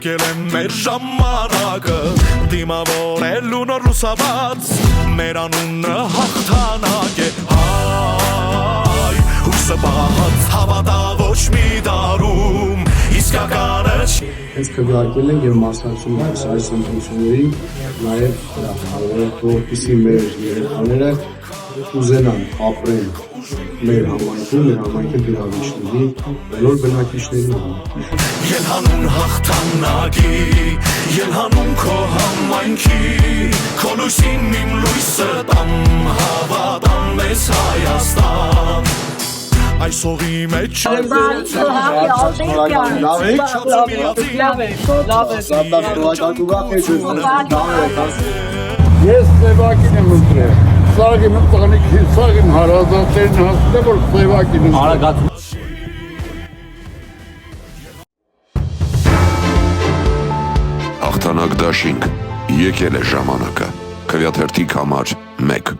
եկել են մեր ժամանակը դիմավորելու նոր լուսաբաց մեր անունը հաղթանակ է հայ հույսը բաց հավատա ոչ մի դարում իսկականը Հենց քվեարկել են եւ մասնակցում են այս ընտրություններին նաեւ որպեսզի մեր երեխաները ուզենան ապրել մեր համայնքում, մեր համայնքի գրավիչների, բոլոր բնակիչների Ելհանուն հաղթանակի, ելհանուն քո համայնքի Քո լույսին իմ լույսը տամ, հավատամ մեզ Հայաստան Այս հողի մեջ Ես Սևակին եմ ընտրել, սաղ իմ տղնիքի, սաղ իմ հարազատներն հասնել, որ Սևակին ընտրել Հաղթանակ դաշինք, եկել է ժամանակը, քվեաթերթիկ համար 1